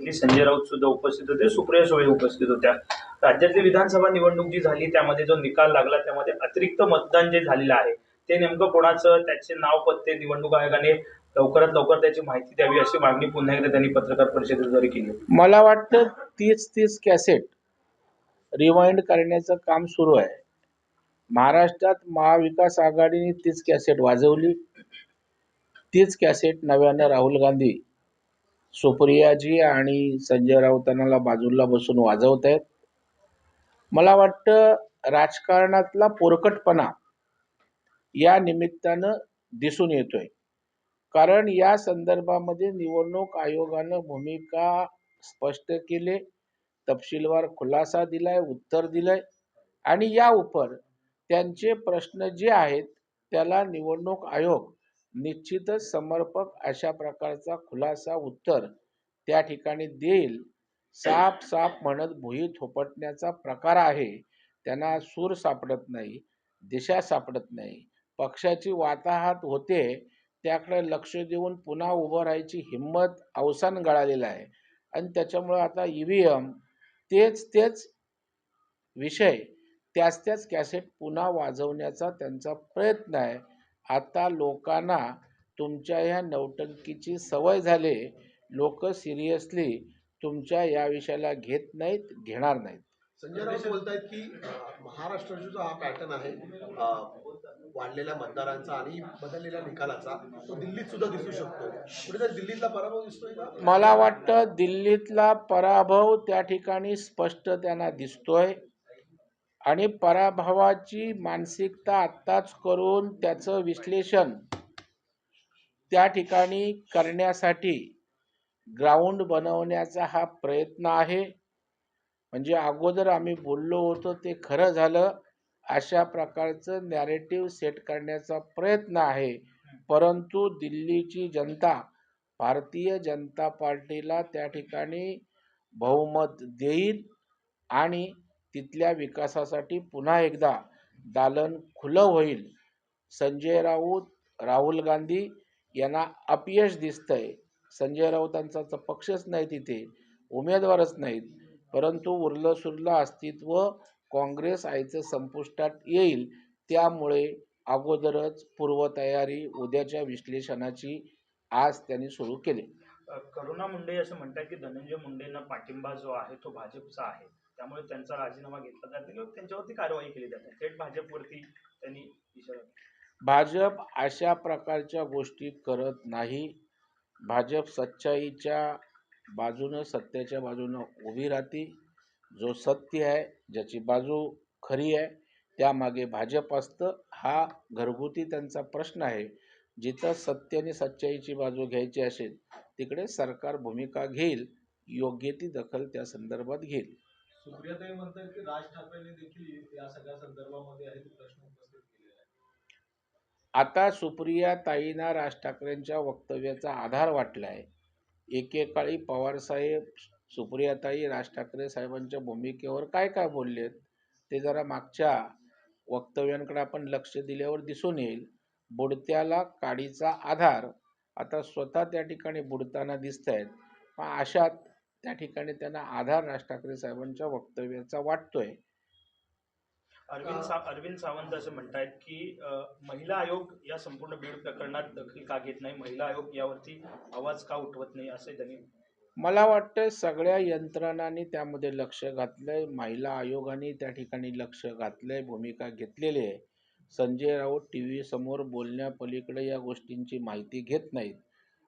केली. संजय राऊत सुद्धा उपस्थित होते, सुप्रिया सुळे उपस्थित होत्या. राज्यातली विधानसभा निवडणूक जी झाली त्यामध्ये जो निकाल लागला त्यामध्ये अतिरिक्त मतदान जे झालेलं आहे ते नेमकं कोणाचं, त्याचे नाव पत्ते निवडणूक आयोगाने लवकरात लवकर त्याची माहिती द्यावी अशी मागणी पुन्हा एकदा त्यांनी पत्रकार परिषदेद्वारे केली. मला वाटतं 30 कॅसेट रिवाइंड करण्याचं काम सुरू आहे. महाराष्ट्रात महाविकास आघाडीने 30 कॅसेट वाजवली. 30 कॅसेट नव्यानं राहुल गांधी, सुप्रियाजी आणि संजय राऊतांना बाजूला बसून वाजवत आहेत. मला वाटतं राजकारणातला पोरकटपणा या निमित्तानं दिसून येतोय. कारण या संदर्भामध्ये निवडणूक आयोगानं भूमिका स्पष्ट केली, तपशीलवार खुलासा दिलाय, उत्तर दिलंय आणि या उपर त्यांचे प्रश्न जे आहेत त्याला निवडणूक आयोग निश्चितच समर्पक अशा प्रकारचा खुलासा उत्तर त्या ठिकाणी देईल. साफ म्हणत भुई थोपटण्याचा प्रकार आहे. त्यांना सूर सापडत नाही, दिशा सापडत नाही, पक्षाची वाताहत होते त्याकडे लक्ष देऊन पुन्हा उभं राहायची हिंमत अवसान गळालेला आहे. आणि त्याच्यामुळे आता ईव्हीएम तेच विषय त्याच कॅसेट पुन्हा वाजवण्याचा त्यांचा प्रयत्न आहे. आता लोकांना तुमच्या ह्या नौटंकीची सवय झाली. लोक सिरियसली तुमच्या या विषयाला घेत नाहीत, घेणार नाहीत. संजय राऊत बोलतायत की महाराष्ट्राचा जो हा पॅटर्न आहे वाढलेल्या मतदारांचा आणि बदललेल्या निकालाचा तो दिल्लीत सुद्धा दिसू शकतो. कुठेतरी दिल्लीतला पराभव दिसतोय का? मला वाटतं दिल्लीतला पराभव त्या ठिकाणी स्पष्ट त्यांना दिसतोय आणि पराभवाची मानसिकता आत्ताच करून त्याचं विश्लेषण त्या ठिकाणी करण्यासाठी ग्राउंड बनवण्याचा हा प्रयत्न आहे. म्हणजे अगोदर आम्ही बोललो होतो ते खरं झालं अशा प्रकारचं नॅरेटिव्ह सेट करण्याचा प्रयत्न आहे. परंतु दिल्लीची जनता भारतीय जनता पार्टीला त्या ठिकाणी बहुमत देईल आणि तिथल्या विकासासाठी पुन्हा एकदा दालन खुलं होईल. संजय राऊत, राहुल गांधी यांना अपयश दिसतंय. संजय राऊतांचा पक्षच नाही, तिथे उमेदवारच नाहीत. परंतु उरलं सुरलं अस्तित्व काँग्रेस आईचं संपुष्टात येईल. त्यामुळे अगोदरच पूर्वतयारी उद्याच्या विश्लेषणाची आज त्यांनी सुरू केली. करुणा मुंडे असं म्हणतात की धनंजय मुंडेंना पाठिंबा जो आहे तो भाजपचा आहे, त्यामुळे त्यांचा राजीनामा घेतला जातो किंवा त्यांच्यावरती कारवाई केली जाते. थेट भाजपवरती त्यांनी इशारा. भाजप अशा प्रकारच्या गोष्टी करत नाही. भाजप सच्चाईच्या बाजूनं, सत्याच्या बाजूनं उभी राहते. जो सत्य आहे, ज्याची बाजू खरी आहे त्यामागे भाजप असतं. हा घरगुती त्यांचा प्रश्न आहे. जिथं सत्य आणि सच्चाईची बाजू घ्यायची असेल तिकडे सरकार भूमिका घेईल, योग्य ती दखल त्या संदर्भात घेईल. सुप्रियाताई म्हणतात की राज ठाकरेंनी देखील या सगळ्या संदर्भामध्ये आहे प्रश्न उपस्थित केलेला आहे. आता सुप्रिया ताईंना राज ठाकरेंच्या वक्तव्याचा आधार वाटलाय. एकेकाळी पवारसाहेब, सुप्रियाताई राज ठाकरे साहेबांच्या भूमिकेवर काय बोललेत ते जरा मागच्या वक्तव्यांकडे आपण लक्ष दिल्यावर दिसून येईल. बुडत्याला काडीचा आधार आता स्वतः त्या ठिकाणी बुडताना दिसत आहेत. अशात त्या ठिकाणी त्यांना आधार राज ठाकरे साहेबांच्या वक्तव्याचा वाटतोय. अरविंद सावंत असं म्हणतायत की महिला आयोग या संपूर्ण बीड प्रकरणात दखल का घेत नाही, महिला आयोग यावरती आवाज का उठवत नाही असे त्यांनी. मला वाटतं सगळ्या यंत्रणांनी त्यामध्ये लक्ष घातलंय. महिला आयोगाने त्या ठिकाणी लक्ष घातलंय, भूमिका घेतलेली आहे. संजय राऊत टीव्ही समोर बोलण्यापलीकडे या गोष्टींची माहिती घेत नाहीत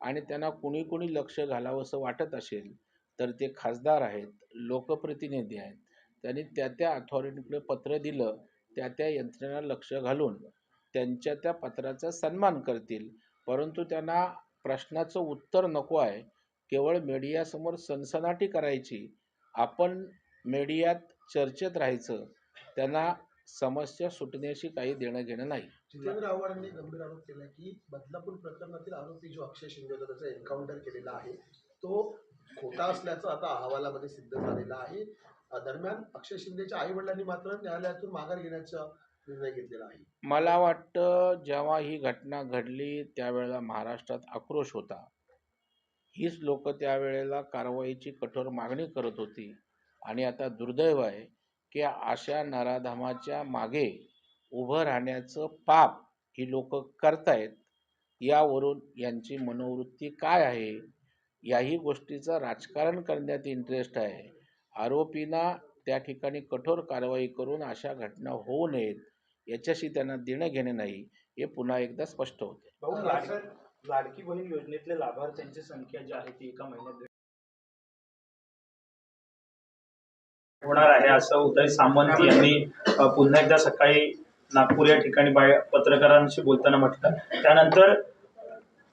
आणि त्यांना कुणी लक्ष घालावं असं वाटत असेल तर ते खासदार आहेत, लोकप्रतिनिधी आहेत. त्यांनी त्या अथॉरिटीकडे पत्र दिलं, त्या यंत्रणा लक्ष घालून त्यांच्या त्या पत्राचा सन्मान करतील. परंतु त्यांना प्रश्नाचं उत्तर नको आहे. केवळ मीडियासमोर सनसनाटी करायची, आपण मीडियात चर्चेत राहायचं. त्यांना समस्या सुटण्याशी काही देणं घेणं नाही. जितेंद्र आव्हाडांनी गंभीर आरोप केला की बदलापूर प्रकरणातील आरोपी जो अक्षय शिंदे होता त्याचा एन्काउंटर केलेला आहे तो खोटा असल्याचं आता अहवालामध्ये सिद्ध झालेलं आहे. दरम्यान अक्षय शिंदेच्या आई वडिलांनी मात्र न्यायालयातून माघार घेण्याचा निर्णय घेतलेला आहे. मला वाटतं जेव्हा ही घटना घडली त्यावेळेला महाराष्ट्रात आक्रोश होता. हीच लोक त्यावेळेला कारवाईची कठोर मागणी करत होती. आणि आता दुर्दैव आहे की अशा नराधमाच्या मागे उभं राहण्याचं पाप ही लोक करतायत. यावरून यांची मनोवृत्ती काय आहे याही गोष्टीचं राजकारण करण्यात इंटरेस्ट आहे. आरोपींना त्या ठिकाणी कठोर कारवाई करून अशा घटना होऊ नयेत याच्याशी त्यांना देणं घेणं नाही, हे पुन्हा एकदा स्पष्ट होते. भाऊ, लाडकी बहीण योजनेतले लाभार्थ्यांची संख्या जी आहे ती एका महिन्यात होणार आहे असं उदय सामंत यांनी पुन्हा एकदा सकाळी नागपूर या ठिकाणी पत्रकारांशी बोलताना म्हटलं. त्यानंतर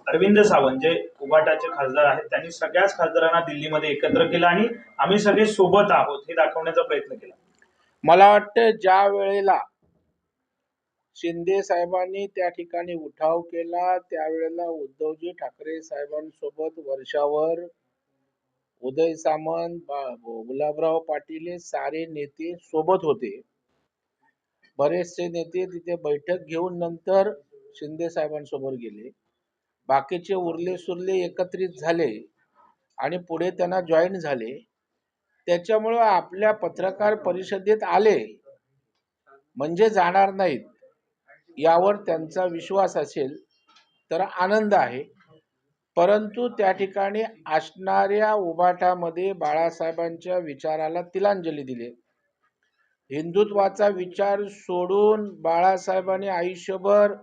अरविंद सावंत जे उबाटाचे खासदार आहेत त्यांनी सगळ्याच खासदारांना दिल्लीमध्ये एकत्र केलं आणि आम्ही सगळे सोबत आहोत हे दाखवण्याचा प्रयत्न केला. मला वाटतं ज्या वेळेला शिंदे साहेबांनी त्या ठिकाणी उठाव केला त्यावेळेला उद्धवजी ठाकरे साहेबांसोबत वर्षावर उदय सामंत, गुलाबराव पाटील हे सारे नेते सोबत होते. बरेचसे नेते तिथे बैठक घेऊन नंतर शिंदे साहेबांसोबत गेले. बाकीचे उरले सुरले एकत्रित झाले आणि पुढे त्यांना जॉईन झाले. त्याच्यामुळं आपल्या पत्रकार परिषदेत आले म्हणजे जाणार नाहीत यावर त्यांचा विश्वास असेल तर आनंद आहे. परंतु त्या ठिकाणी असणाऱ्या उभाटामध्ये बाळासाहेबांच्या विचाराला तिलांजली दिली. हिंदुत्वाचा विचार सोडून बाळासाहेबांनी आयुष्यभर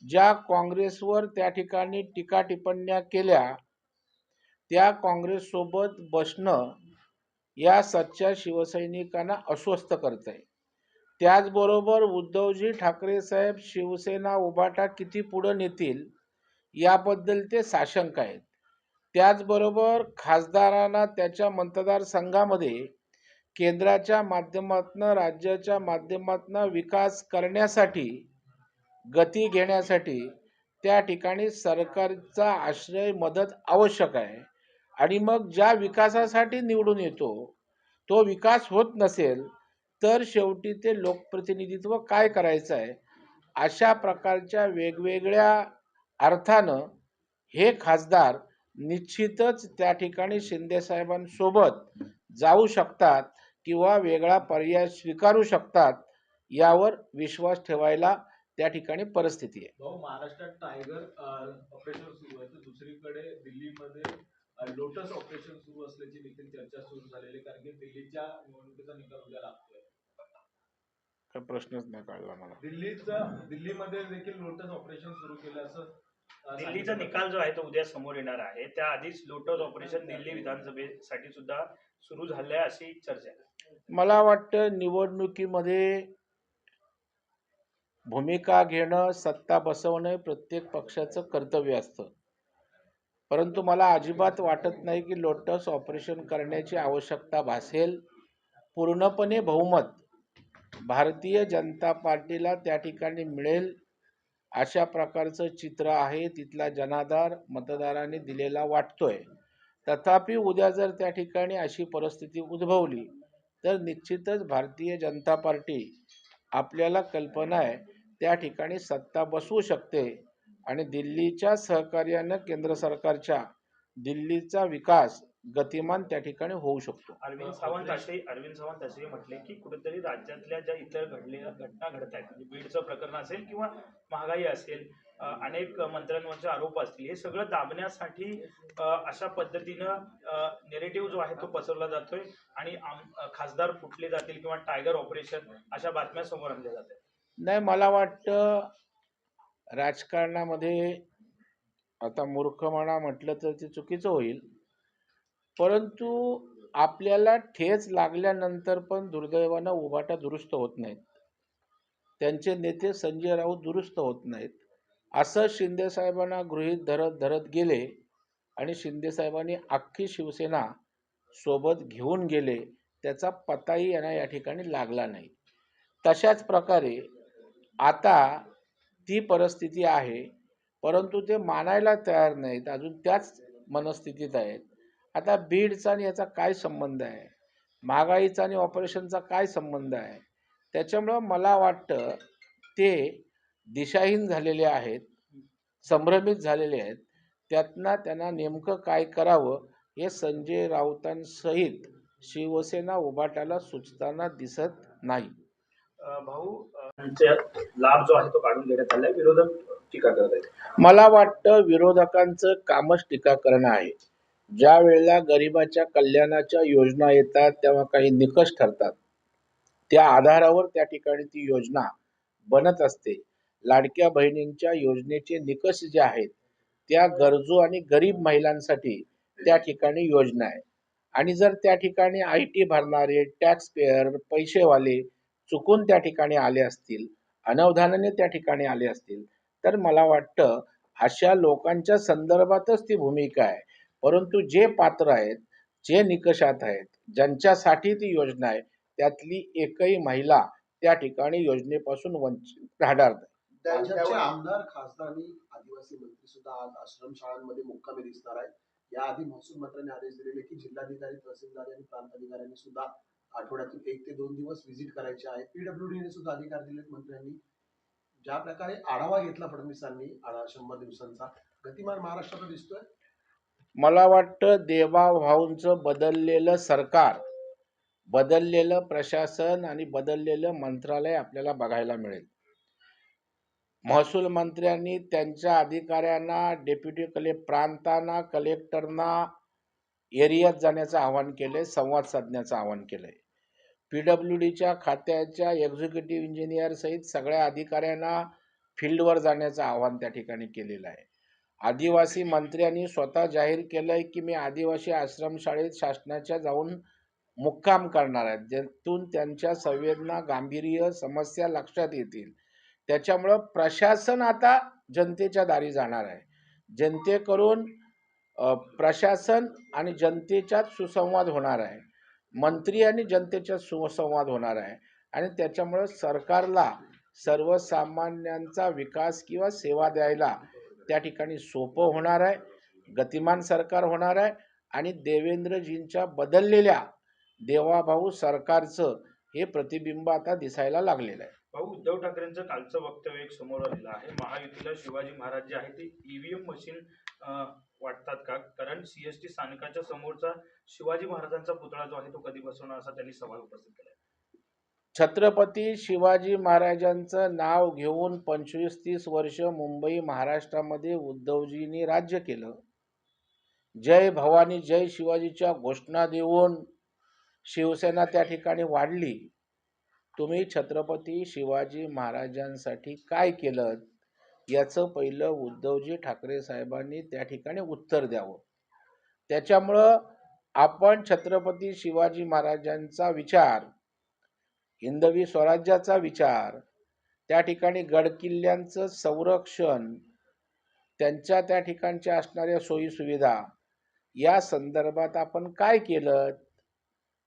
ज्या काँग्रेसवर त्या ठिकाणी टीका टिप्पण्या केल्या त्या काँग्रेस सोबत बसणं या सच्च्या शिवसैनिकांना अस्वस्थ करत आहे. त्याचबरोबर उद्धवजी ठाकरे साहेब शिवसेना उभाटा किती पुढे नेतील याबद्दल ते साशंक आहेत. त्याचबरोबर खासदारांना त्याच्या मतदारसंघामध्ये केंद्राच्या माध्यमातून राज्याच्या माध्यमातून विकास करण्यासाठी गती घेण्यासाठी त्या ठिकाणी सरकारचा आश्रय मदत आवश्यक आहे. आणि मग ज्या विकासासाठी निवडून येतो तो विकास होत नसेल तर शेवटी ते लोकप्रतिनिधित्व काय करायचं आहे अशा प्रकारच्या वेगवेगळ्या अर्थानं हे खासदार निश्चितच त्या ठिकाणी शिंदेसाहेबांसोबत जाऊ शकतात किंवा वेगळा पर्याय स्वीकारू शकतात यावर विश्वास ठेवायला त्या ठिकाणी परिस्थिती आहे. भाऊ, महाराष्ट्रात टायगर ऑपरेशन सुरू आहे तर दुसरीकडे दिल्लीमध्ये लोटस ऑपरेशन सुरू असल्याची देखील चर्चा सुरू झालेली, कारण की दिल्लीच्या निवडणुकीचा निकाल उद्या लागतोय. प्रश्नच नाही कळला मला. दिल्लीमध्ये देखील लोटस ऑपरेशन सुरू केलं असं दिल्लीचा निकाल जो आहे तो उद्या समोर येणार आहे. त्याआधीच लोटस ऑपरेशन दिल्ली विधानसभेसाठी सुद्धा सुरू झालंय अशी चर्चा आहे. मला वाटतं निवडणुकीमध्ये भूमिका घेणं, सत्ता बसवणं प्रत्येक पक्षाचं कर्तव्य असतं. परंतु मला अजिबात वाटत नाही की लोटस ऑपरेशन करण्याची आवश्यकता भासेल. पूर्णपणे बहुमत भारतीय जनता पार्टीला त्या ठिकाणी मिळेल अशा प्रकारचं चित्र आहे तिथला जनाधार मतदारांनी दिलेला वाटतोय. तथापि उद्या जर त्या ठिकाणी अशी परिस्थिती उद्भवली तर निश्चितच भारतीय जनता पार्टी आपल्याला कल्पना आहे त्या ठिकाणी सत्ता बसवू शकते आणि दिल्लीच्या सहकार्यानं केंद्र सरकारच्या दिल्लीचा विकास गतिमान त्या ठिकाणी होऊ शकतो. अरविंद सावंत असे म्हटले की कुठेतरी राज्यातल्या ज्या इतर घडलेल्या घटना घडत आहेत म्हणजे बीडचं प्रकरण असेल किंवा महागाई असेल, अनेक मंत्र्यांवरचे आरोप असतील, हे सगळं दाबण्यासाठी अशा पद्धतीनं नेरेटिव्ह जो आहे तो पसरला जातोय आणि खासदार फुटले जातील किंवा टायगर ऑपरेशन अशा बातम्या समोर आणल्या जातात. नाही, मला वाटतं राजकारणामध्ये आता मूर्खपणा म्हटलं तर ते चुकीचं होईल. परंतु आपल्याला ठेच लागल्यानंतर पण दुर्दैवानं उभाटा दुरुस्त होत नाहीत. त्यांचे नेते संजय राऊत दुरुस्त होत नाहीत. असं शिंदे साहेबांना गृहीत धरत गेले आणि शिंदे साहेबांनी अख्खी शिवसेना सोबत घेऊन गेले. त्याचा पत्ताही यांना या ठिकाणी लागला नाही. तशाच प्रकारे आता ती परिस्थिती आहे, परंतु ते मानायला तयार नाहीत, अजून त्याच मनस्थितीत आहेत. आता बीडचा आणि याचा काय संबंध आहे, महागाईचा आणि ऑपरेशनचा काय संबंध आहे? त्याच्यामुळं मला वाटतं ते दिशाहीन झालेले आहेत, संभ्रमित झालेले आहेत. त्यातनं त्यांना नेमकं काय करावं हे संजय राऊतांसहित शिवसेना उभाटाला सुचताना दिसत नाही. त्यांचा लाभ जो आहे तो काढून घेण्यात आलाय, विरोधक टीका करत आहेत. मला वाटतं विरोधकांचं कामच टीका करणं आहे. ज्या वेळेला गरिबाच्या कल्याणाच्या योजना येतात तेव्हा काही निकष ठरतात. त्या आधारावर त्या ठिकाणी ती योजना बनत असते. लाडक्या बहिणींच्या योजनेचे निकष जे आहेत त्या गरजू आणि गरीब महिलांसाठी त्या ठिकाणी योजना आहे. आणि जर त्या ठिकाणी IT भरणारे, टॅक्स पेअर, पैसेवाले चुकून त्या ठिकाणी आले असतील, अनवधानाने त्या ठिकाणी आले असतील, तर मला वाटतं अशा लोकांच्या संदर्भातच ती भूमिका आहे. परंतु जे पात्र आहेत, जे निकषात आहेत, ज्यांच्यासाठी ती योजना आहे, त्यातली एकही महिला त्या ठिकाणी योजनेपासून वंचित राहणार नाही. भाजपचे आमदार, खासदार आणि आदिवासी मंत्री सुद्धा आज आश्रमशाळांमध्ये मुक्कामी दिसणार आहेत. याआधी महसूल मंत्र्यांनी आदेश दिलेले की जिल्हाधिकारी, तहसीलदार आणि प्रांत अधिकाऱ्यांनी सुद्धा आठवड्यातून 1 ते 2 दिवस व्हिजिट करायचे आहे. PWDने सुद्धा अधिकार दिलेत मंत्र्यांनी. ज्या प्रकारे आढावा घेतला फडणवीसांनी 100 दिवसांचा, गतिमान महाराष्ट्रात दिसतोय. मला वाटतं देवाभाऊंचं बदललेलं सरकार, बदललेलं प्रशासन आणि बदललेलं मंत्रालय आपल्याला बघायला मिळेल. महसूल मंत्र्यांनी त्यांच्या अधिकाऱ्यांना, डेप्युटी प्रांतांना, कलेक्टरना एरियात जाण्याचं आवाहन केलंय, संवाद साधण्याचं आवाहन केलंय. PWDच्या खात्याच्या एक्झिक्युटिव्ह इंजिनियर सहित सगळ्या अधिकाऱ्यांना फील्डवर जाण्याचं आवाहन त्या ठिकाणी केलेलं आहे. आदिवासी मंत्र्यांनी स्वतः जाहीर केलंय की मी आदिवासी आश्रमशाळेत शासनाच्या जाऊन मुक्काम करणार आहेत, ज्यातून त्यांच्या संवेदना, गांभीर्य, समस्या लक्षात येतील. त्याच्यामुळं प्रशासन आता जनतेच्या दारी जाणार आहे. जनतेकडून प्रशासन आणि जनतेच्यात सुसंवाद होणार आहे. मंत्री आणि जनतेच्यात सुसंवाद होणार आहे. आणि त्याच्यामुळं सरकारला सर्वसामान्यांचा विकास किंवा सेवा द्यायला त्या ठिकाणी सोपं होणार आहे. गतिमान सरकार होणार आहे. आणि देवेंद्रजींच्या बदललेल्या देवाभाऊ सरकारचं हे प्रतिबिंब आता दिसायला लागलेलं आहे. भाऊ, उद्धव ठाकरेंचं कालचं वक्तव्य एक समोर आलेलं आहे. महायुतीला शिवाजी महाराज जे आहे ते EVM मशीन वाटतात का? कारण CST स्थानकाच्या समोरचा शिवाजी महाराजांचा पुतळा जो आहे तो कधी बसवणार, असा त्यांनी सवाल उपस्थित केला. छत्रपती शिवाजी महाराजांचं नाव घेऊन 25-30 वर्ष मुंबई महाराष्ट्रामध्ये उद्धवजींनी राज्य केलं. जय भवानी जय शिवाजीच्या घोषणा देऊन शिवसेना त्या ठिकाणी वाढली. तुम्ही छत्रपती शिवाजी महाराजांसाठी काय केलं याचं पहिलं उद्धवजी ठाकरे साहेबांनी त्या ठिकाणी उत्तर द्यावं. त्याच्यामुळं आपण छत्रपती शिवाजी महाराजांचा विचार, हिंदवी स्वराज्याचा विचार, त्या ठिकाणी गडकिल्ल्यांचं संरक्षण, त्यांच्या त्या ठिकाणच्या असणाऱ्या सोयीसुविधा या संदर्भात आपण काय केलं,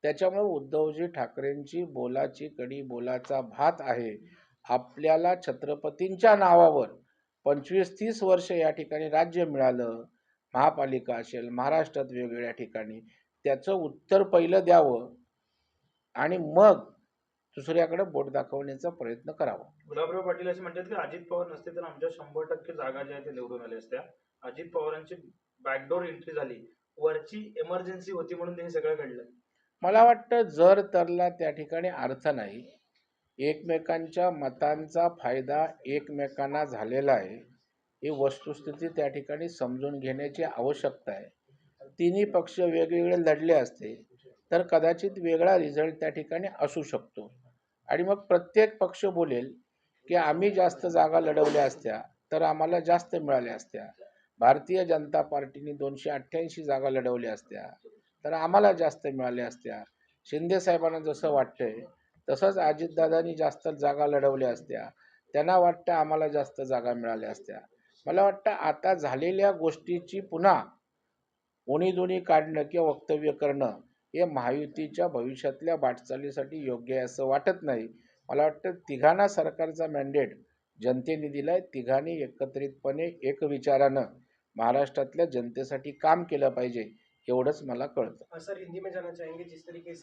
त्याच्यामुळे उद्धवजी ठाकरेंची बोलाची कडी बोलाचा भात आहे. आपल्याला छत्रपतींच्या नावावर 25-30 वर्ष या ठिकाणी राज्य मिळालं, महापालिका असेल, महाराष्ट्रात वेगवेगळ्या ठिकाणी, त्याचं उत्तर पहिलं द्यावं आणि मग दुसऱ्याकडे बोट दाखवण्याचा प्रयत्न करावा. गुलाबराव पाटील असे म्हणतात की अजित पवार नसते तर आमच्या 100% जागा ज्या आहेत ते निवडून आल्या असत्या. अजित पवारांची बॅकडोर एंट्री झाली, वरची इमर्जन्सी होती म्हणून हे सगळं घडलं. मला वाटतं जर तरला त्या ठिकाणी अर्थ नाही. एकमेकांच्या मतांचा फायदा एकमेकांना झालेला आहे, ही वस्तुस्थिती त्या ठिकाणी समजून घेण्याची आवश्यकता आहे. तिन्ही पक्ष वेगवेगळे लढले असते तर कदाचित वेगळा रिझल्ट त्या ठिकाणी असू शकतो. आणि मग प्रत्येक पक्ष बोलेल की आम्ही जास्त जागा लढवल्या असत्या तर आम्हाला जास्त मिळाल्या असत्या. भारतीय जनता पार्टीने 288 जागा लढवल्या असत्या तर आम्हाला जास्त मिळाल्या असत्या. शिंदे साहेबांना जसं वाटतंय तसंच अजितदादांनी जास्त जागा लढवल्या असत्या, त्यांना वाटतं आम्हाला जास्त जागा मिळाल्या असत्या. मला वाटतं आता झालेल्या गोष्टीची पुन्हा उणीधुणी काढणं किंवा वक्तव्य करणं हे महायुतीच्या भविष्यातल्या वाटचालीसाठी योग्य आहे असं वाटत नाही. मला वाटतं तिघांना सरकारचा मॅन्डेट जनतेने दिलाय. तिघांनी एकत्रितपणे एक विचारानं महाराष्ट्रातल्या जनतेसाठी काम केलं पाहिजे एवढंच मला कळतं. सर, हिंदी में जानना चाहेंगे जिस तरीके से